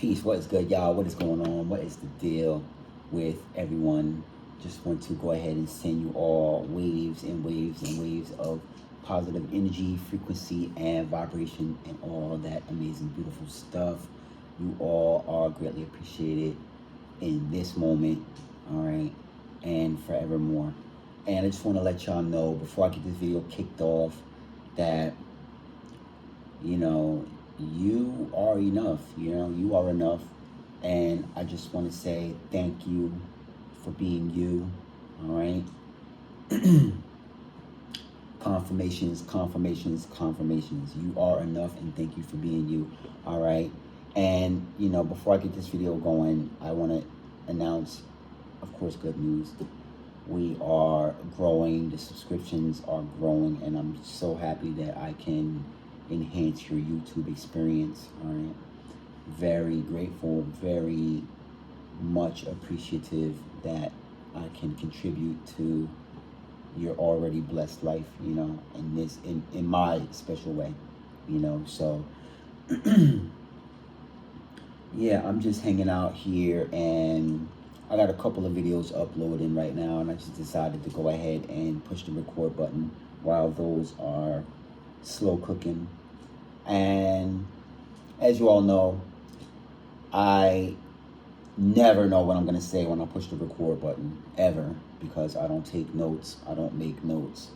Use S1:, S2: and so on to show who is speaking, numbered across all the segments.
S1: Peace. What is good, y'all? What is going on? What is the deal with everyone? Just want to go ahead and send you all waves and waves and waves of positive energy, frequency, and vibration, and all that amazing, beautiful stuff. You all are greatly appreciated in this moment, all right, and forevermore. And I just want to let y'all know before I get this video kicked off that, you know, you are enough. You are enough. And I just want to say thank you for being you, all right? Confirmations, confirmations, confirmations. You are enough, and thank you for being you, all right? And, you know, before I get this video going, I want to announce, of course, good news. We are growing. The subscriptions are growing, and I'm so happy that I can enhance your YouTube experience, all right? Very grateful, very much appreciative that I can contribute to your already blessed life, you know, in my special way, you know. So yeah, I'm just hanging out here, and I got a couple of videos uploading right now, and I just decided to go ahead and push the record button while those are slow cooking. And as you all know, I never know what I'm going to say when I push the record button, ever, because I don't take notes. I don't make notes.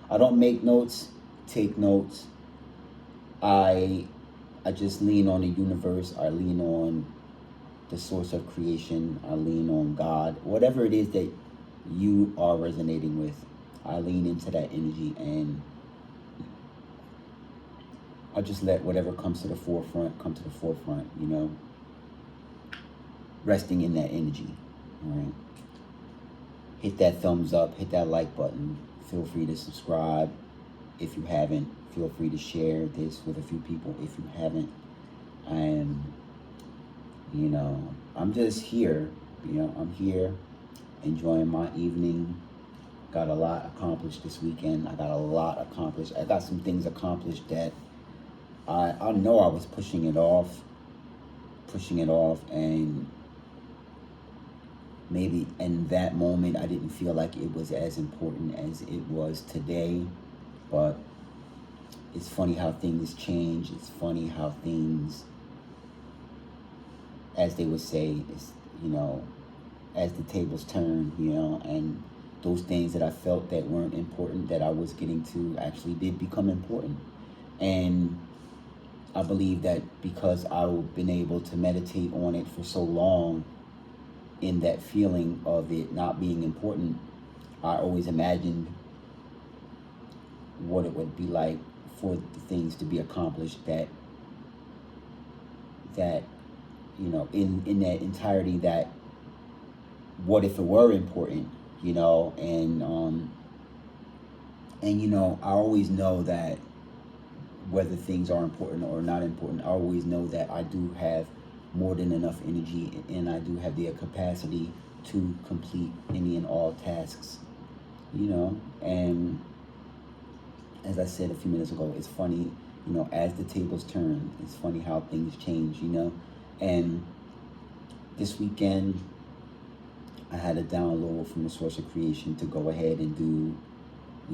S1: I don't make notes, take notes. I just lean on the universe. I lean on the source of creation. I lean on God. Whatever it is that you are resonating with, I lean into that energy, and I just let whatever comes to the forefront come to the forefront, you know, resting in that energy, all right? Hit that thumbs up, hit that like button. Feel free to subscribe if you haven't. Feel free to share this with a few people if you haven't. And, you know, I'm just here, you know, I'm here enjoying my evening. Got a lot accomplished this weekend. I got a lot accomplished. I got some things accomplished that I know I was pushing it off, and maybe in that moment I didn't feel like it was as important as it was today. But it's funny how things change. It's funny how things, as they would say, is, you know, as the tables turn, you know, and those things that I felt that weren't important, that I was getting to, actually did become important. And I believe that because I've been able to meditate on it for so long, in that feeling of it not being important, I always imagined what it would be like for the things to be accomplished that you know, in that entirety, that what if it were important, you know. And you know, I always know that whether things are important or not important, I always know that I do have more than enough energy, and I do have the capacity to complete any and all tasks, you know. And as I said a few minutes ago, it's funny, you know, as the tables turn, it's funny how things change, you know. And this weekend, I had a download from the source of creation to go ahead and do,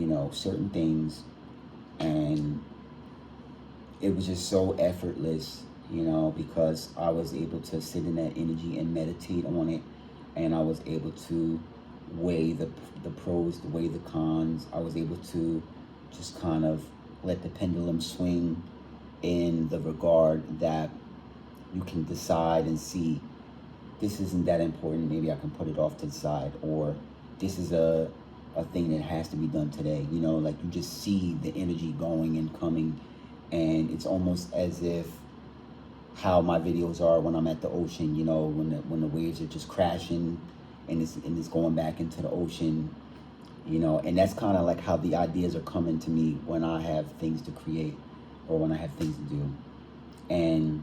S1: you know, certain things, and it was just so effortless, you know, because I was able to sit in that energy and meditate on it, and I was able to weigh the pros, to weigh the cons. I was able to just kind of let the pendulum swing in the regard that you can decide and see, this isn't that important, maybe I can put it off to the side, or this is a thing that has to be done today, you know. Like, you just see the energy going and coming, and it's almost as if how my videos are when I'm at the ocean, you know, when the waves are just crashing and it's going back into the ocean, you know. And that's kind of like how the ideas are coming to me when I have things to create or when I have things to do. And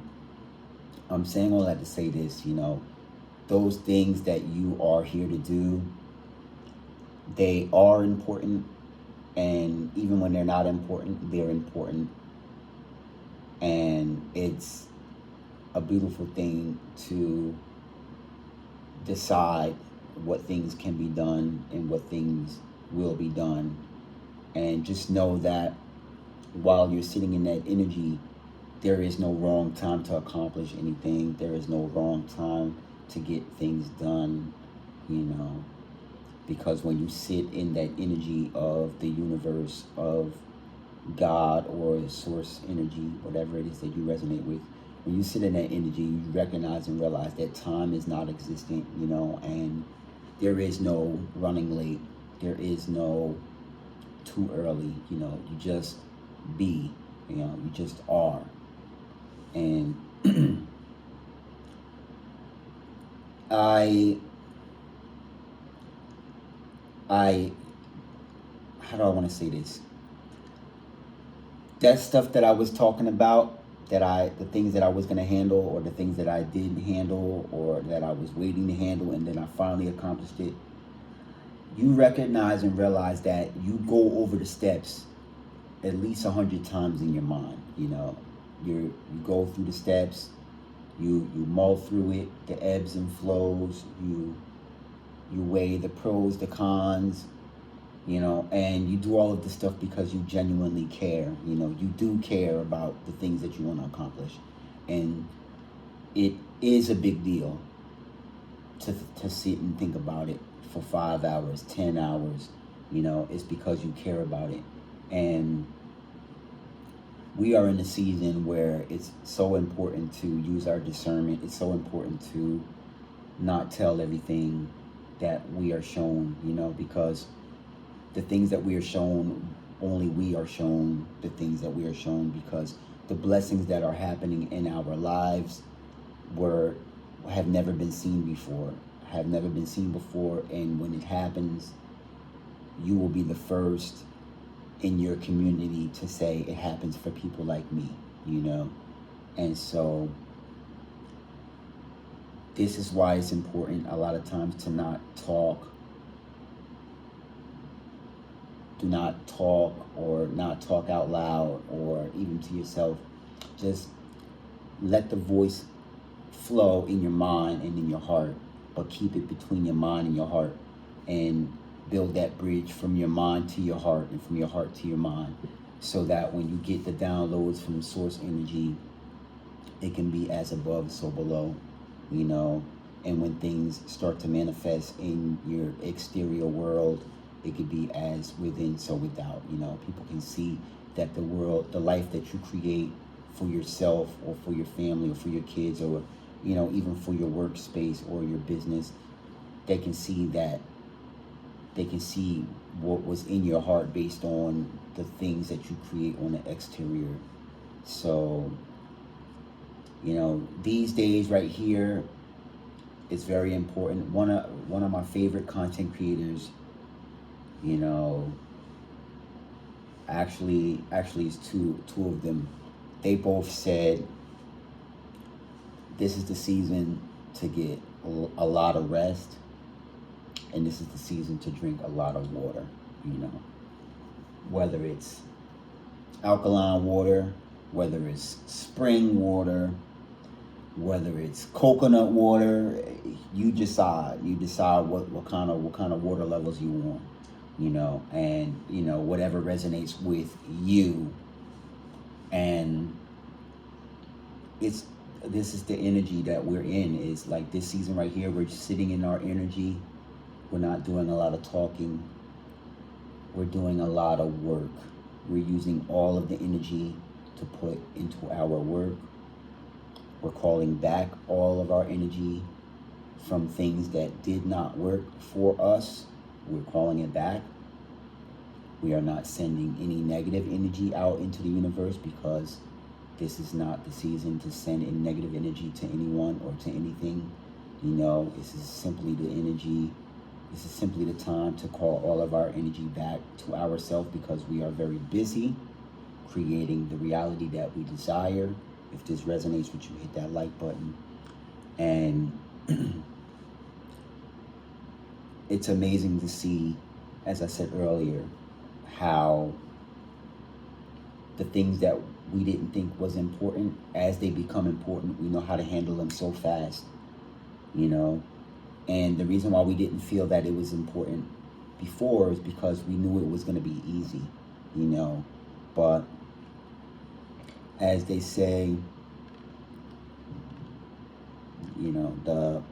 S1: I'm saying all that to say this, you know, those things that you are here to do, they are important, and even when they're not important, they're important. And it's a beautiful thing to decide what things can be done and what things will be done. And just know that while you're sitting in that energy, there is no wrong time to accomplish anything. There is no wrong time to get things done, you know, because when you sit in that energy of the universe, of God or source energy, whatever it is that you resonate with, when you sit in that energy, you recognize and realize that time is not existent, you know, and there is no running late. There is no too early, you know, you just be, you know, you just are. And I, how do I want to say this? That stuff that I was talking about, the things that I was going to handle, or the things that I didn't handle, or that I was waiting to handle, and then I finally accomplished it. You recognize and realize that you go over the steps at least 100 times in your mind. You know, you go through the steps, you mull through it, the ebbs and flows, you weigh the pros, the cons, you know, and you do all of this stuff because you genuinely care. You know, you do care about the things that you want to accomplish, and it is a big deal to sit and think about it for 5 hours, 10 hours. You know, it's because you care about it. And we are in a season where it's so important to use our discernment. It's so important to not tell everything that we are shown, you know, because the things that we are shown, only we are shown the things that we are shown, because the blessings that are happening in our lives have never been seen before, and when it happens, you will be the first in your community to say it happens for people like me, you know. And so this is why it's important a lot of times to not talk. Do not talk, or not talk out loud, or even to yourself. Just let the voice flow in your mind and in your heart, but keep it between your mind and your heart, and build that bridge from your mind to your heart and from your heart to your mind, so that when you get the downloads from source energy, it can be as above, so below, you know. And when things start to manifest in your exterior world, it could be as within, so without, you know. People can see that the world, the life that you create for yourself, or for your family, or for your kids, or, you know, even for your workspace or your business, they can see that. They can see what was in your heart based on the things that you create on the exterior. So, you know, these days right here, it's very important. One of my favorite content creators, you know, actually it's two of them. They both said this is the season to get a lot of rest, and this is the season to drink a lot of water, you know. Whether it's alkaline water, whether it's spring water, whether it's coconut water, you decide. You decide what kind of water levels you want, you know, and, you know, whatever resonates with you. And this is the energy that we're in. Is like this season right here, we're just sitting in our energy. We're not doing a lot of talking. We're doing a lot of work. We're using all of the energy to put into our work. We're calling back all of our energy from things that did not work for us. We're calling it back. We are not sending any negative energy out into the universe, because this is not the season to send in negative energy to anyone or to anything. You know, this is simply the energy. This is simply the time to call all of our energy back to ourselves, because we are very busy creating the reality that we desire. If this resonates with you, hit that like button. And it's amazing to see, as I said earlier, how the things that we didn't think was important, as they become important, we know how to handle them so fast, you know. And the reason why we didn't feel that it was important before is because we knew it was going to be easy, you know. But as they say, you know, the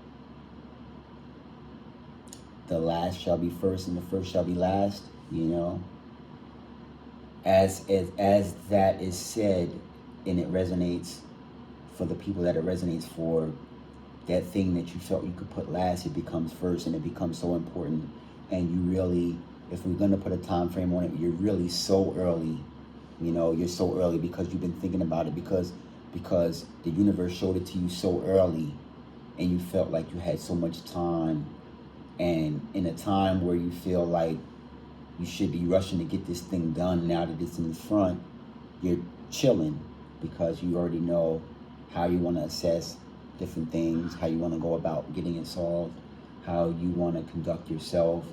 S1: last shall be first and the first shall be last, you know. As that is said, and it resonates for the people that it resonates for, that thing that you felt you could put last, it becomes first, and it becomes so important. And you really, if we're going to put a time frame on it, you're really so early, you know. You're so early because you've been thinking about it, because the universe showed it to you so early, and you felt like you had so much time. And in a time where you feel like you should be rushing to get this thing done, now that it's in the front, you're chilling, because you already know how you want to assess different things, how you want to go about getting it solved, how you want to conduct yourself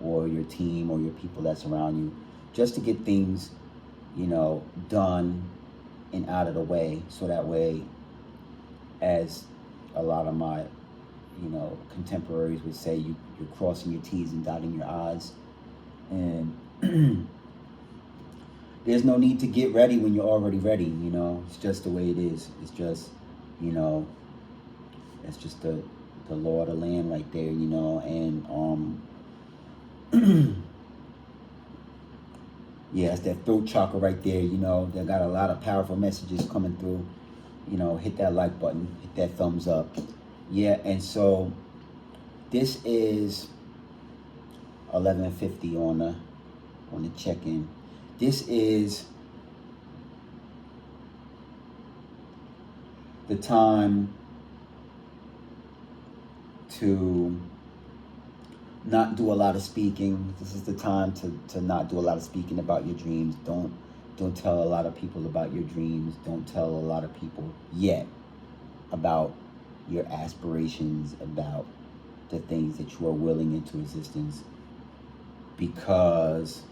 S1: or your team or your people that's around you, just to get things, you know, done and out of the way. So that way, as a lot of my, you know, contemporaries would say, you're crossing your T's and dotting your I's. And there's no need to get ready when you're already ready, you know. It's just the way it is. It's just, you know, that's just the law of the land right there, you know. And yeah, it's that throat chakra right there, you know. They got a lot of powerful messages coming through. You know, hit that like button, hit that thumbs up. Yeah, and so this is 11:50 on the check-in. This is the time to not do a lot of speaking. This is the time to not do a lot of speaking about your dreams. Don't tell a lot of people about your dreams. Don't tell a lot of people yet about your aspirations, about the things that you are willing into existence, because,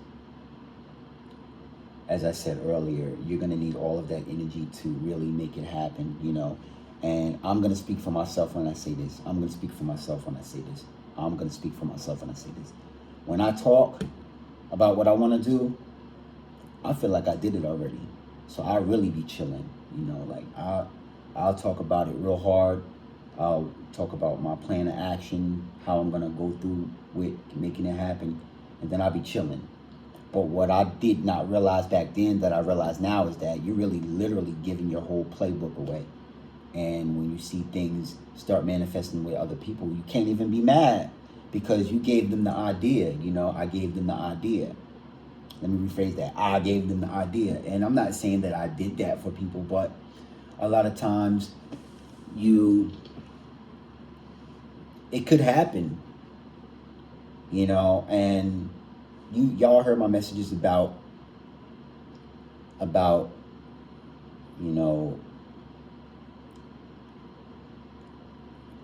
S1: as I said earlier, you're going to need all of that energy to really make it happen, you know. And I'm going to speak for myself when I say this. I'm going to speak for myself when I say this. I'm going to speak for myself when I say this. When I talk about what I want to do, I feel like I did it already. So I really be chilling, you know. Like, I'll talk about it real hard. I'll talk about my plan of action, how I'm going to go through with making it happen, and then I'll be chilling. But what I did not realize back then that I realize now is that you're really literally giving your whole playbook away. And when you see things start manifesting with other people, you can't even be mad, because you gave them the idea. You know, I gave them the idea. Let me rephrase that. I gave them the idea. And I'm not saying that I did that for people, but a lot of times it could happen, you know. And y'all heard my messages about, you know,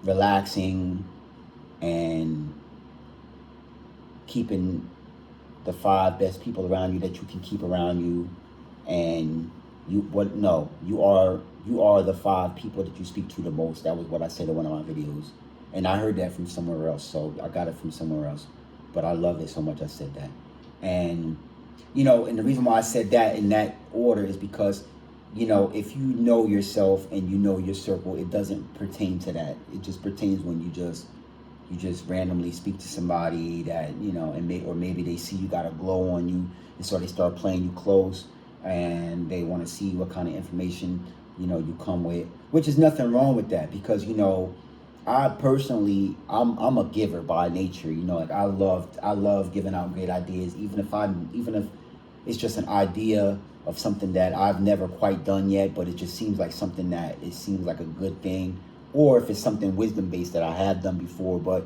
S1: relaxing and keeping the 5 best people around you that you can keep around you. And you are the 5 people that you speak to the most. That was what I said in one of my videos, and I heard that from somewhere else, so I got it from somewhere else, but I love it so much I said that. And, you know, and the reason why I said that in that order is because, you know, if you know yourself and you know your circle, it doesn't pertain to that. It just pertains when you just randomly speak to somebody that, you know, and maybe they see you got a glow on you, and so they start playing you close, and they want to see what kind of information, you know, you come with, which is nothing wrong with that, because, you know, I personally, I'm a giver by nature, you know. Like, I love giving out great ideas, even if it's just an idea of something that I've never quite done yet, but it just seems like something that it seems like a good thing, or if it's something wisdom based that I have done before, but,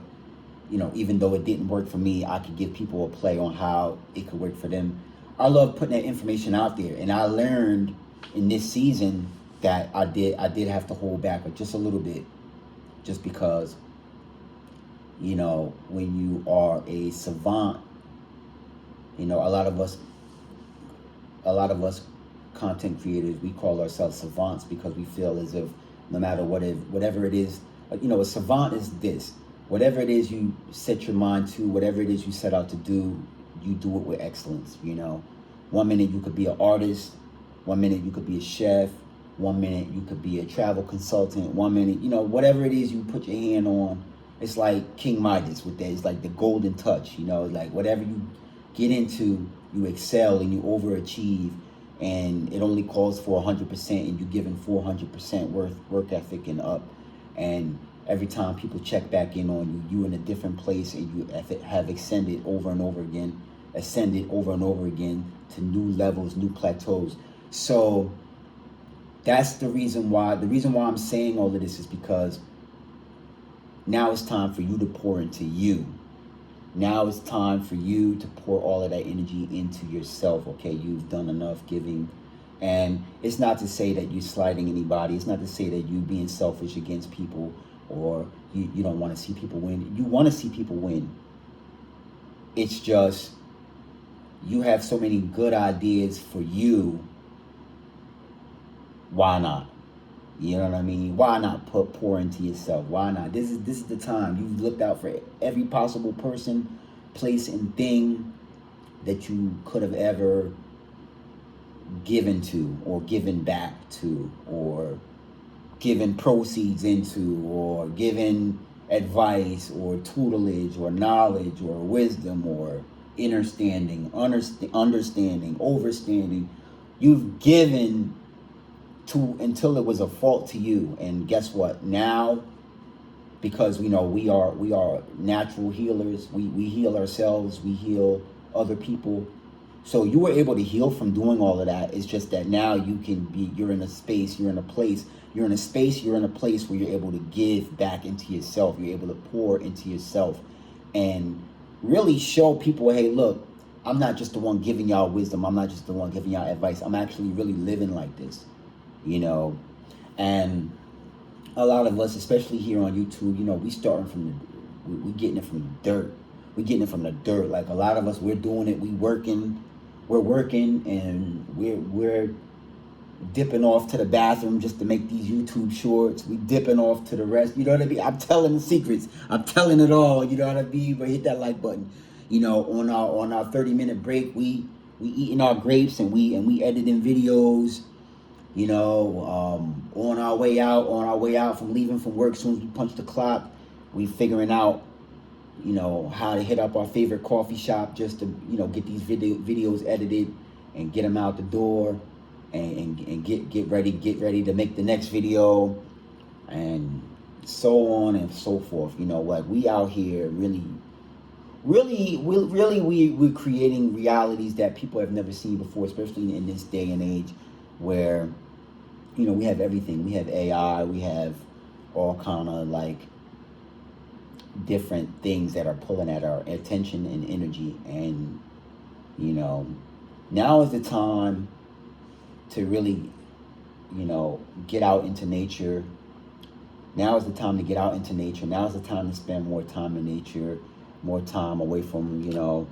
S1: you know, even though it didn't work for me, I could give people a play on how it could work for them. I love putting that information out there, and I learned in this season that I did have to hold back just a little bit, just because, you know, when you are a savant, you know, a lot of us content creators, we call ourselves savants because we feel as if no matter whatever it is, you know, a savant is this. Whatever it is you set your mind to, whatever it is you set out to do, you do it with excellence, you know. 1 minute you could be an artist, 1 minute you could be a chef, 1 minute you could be a travel consultant, 1 minute, you know, whatever it is you put your hand on, it's like King Midas with that. It's like the golden touch, you know, like whatever you get into, you excel and you overachieve, and it only calls for 100%, and you're given 400% work ethic and up. And every time people check back in on you, you're in a different place, and you have ascended over and over again to new levels, new plateaus. So that's the reason why. The reason why I'm saying all of this is because now it's time for you to pour into you. Now it's time for you to pour all of that energy into yourself, okay? You've done enough giving. And it's not to say that you're slighting anybody. It's not to say that you're being selfish against people, or you don't want to see people win. You want to see people win. It's just you have so many good ideas for you. Why not? You know what I mean? Why not pour into yourself? Why not? This is the time. You've looked out for every possible person, place, and thing that you could have ever given to, or given back to, or given proceeds into, or given advice, or tutelage, or knowledge, or wisdom, or understanding, overstanding. You've given to until it was a fault to you. And guess what? Now, because we know we are natural healers, we heal ourselves, we heal other people. So you were able to heal from doing all of that. It's just that now you're in a space, you're in a place where you're able to give back into yourself. You're able to pour into yourself and really show people, hey, look, I'm not just the one giving y'all wisdom. I'm not just the one giving y'all advice. I'm actually really living like this, you know. And a lot of us, especially here on YouTube, you know, we getting it from the dirt. We're getting it from the dirt. Like a lot of us, we're doing it. We're working, and we're dipping off to the bathroom just to make these YouTube shorts. We dipping off to the rest. You know what I mean? I'm telling the secrets. I'm telling it all. You know what I mean? But hit that like button. You know, on our 30-minute break, we eating our grapes and we editing videos. You know, on our way out from leaving from work, as soon as we punch the clock, we figuring out, you know, how to hit up our favorite coffee shop just to, you know, get these videos edited and get them out the door, and get ready to make the next video, and so on and so forth. You know, like we out here we're creating realities that people have never seen before, especially in this day and age where, you know, we have everything. We have AI, we have all kind of like different things that are pulling at our attention and energy. And, you know, now is the time to really, you know, get out into nature. Now is the time to get out into nature. Now is the time to spend more time in nature, more time away from, you know,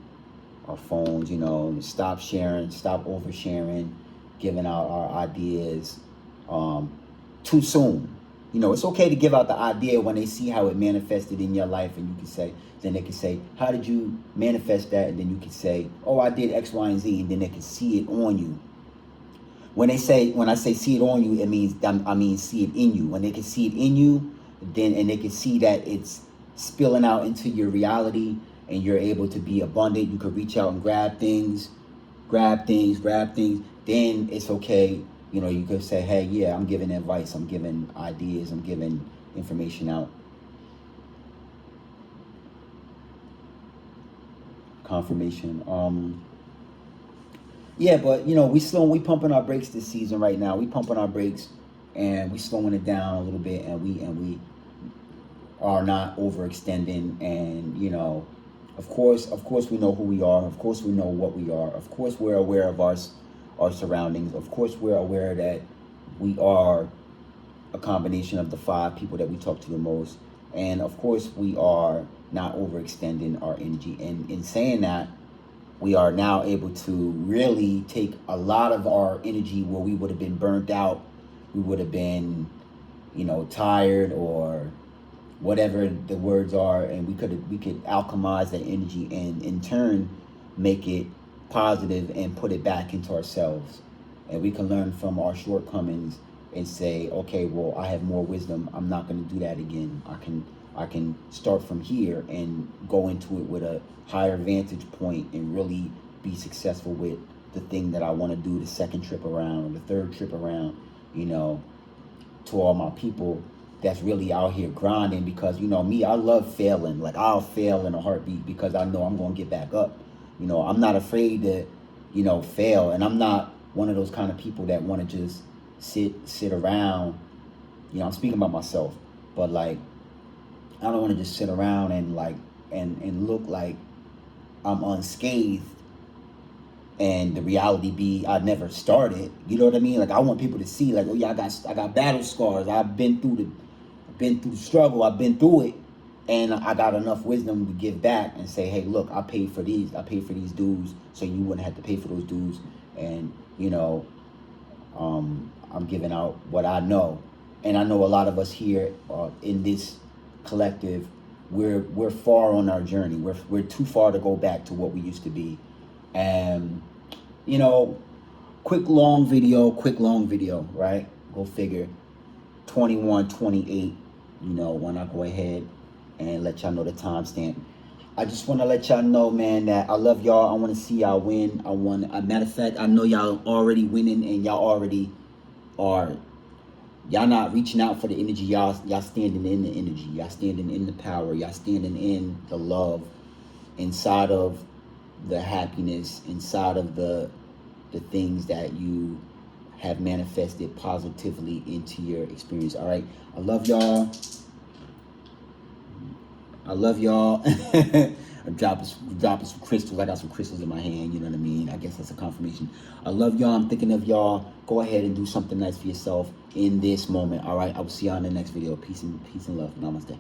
S1: our phones, you know, stop oversharing, giving out our ideas too soon. You know, it's okay to give out the idea when they see how it manifested in your life, and then they can say, how did you manifest that? And then you can say, oh, I did X, Y, and Z, and then they can see it on you. When I say see it on you, I mean see it in you. When they can see it in you, and they can see that it's spilling out into your reality, and you're able to be abundant, you can reach out and grab things, then it's okay. You know, you could say, hey, yeah, I'm giving advice, I'm giving ideas, I'm giving information out. Confirmation. Yeah, but you know, we pumping our brakes this season right now. We pumping our brakes, and we slowing it down a little bit, and we are not overextending. And you know, of course we know who we are. Of course we know what we are. Of course we're aware of our surroundings. Of course we're aware that we are a combination of the 5 people that we talk to the most. And of course we are not overextending our energy. And in saying that, we are now able to really take a lot of our energy where we would have been burnt out, we would have been, you know, tired or whatever the words are, and we could alchemize that energy and in turn make it positive and put it back into ourselves. And we can learn from our shortcomings and say, okay, well, I have more wisdom, I'm not going to do that again. I can start from here and go into it with a higher vantage point and really be successful with the thing that I want to do the second trip around or the third trip around. You know, to all my people that's really out here grinding, because, you know, me, I love failing. Like, I'll fail in a heartbeat because I know I'm going to get back up. You know, I'm not afraid to, you know, fail. And I'm not one of those kind of people that want to just sit around. You know, I'm speaking about myself, but like, I don't want to just sit around and like, and look like I'm unscathed and the reality be I never started. You know what I mean? Like, I want people to see, like, oh yeah, I got battle scars. I've been through the struggle. I've been through it, and I got enough wisdom to give back and say, hey, look, I paid for these dues, so you wouldn't have to pay for those dues. And you know, I'm giving out what I know, and I know a lot of us here in this collective, we're far on our journey. We're too far to go back to what we used to be. And you know, quick long video, right? Go figure. 21:28, you know, when I go ahead and let y'all know the timestamp. I just want to let y'all know, man, that I love y'all. I want to see y'all win. A matter of fact, I know y'all already winning, and y'all already are. Y'all not reaching out for the energy. Y'all standing in the energy. Y'all standing in the power. Y'all standing in the love, inside of the happiness, inside of the things that you have manifested positively into your experience. All right, I love y'all. I'm dropping some crystals. I got some crystals in my hand, you know what I mean? I guess that's a confirmation. I love y'all. I'm thinking of y'all. Go ahead and do something nice for yourself in this moment. All right, I will see y'all in the next video. Peace and love. Namaste.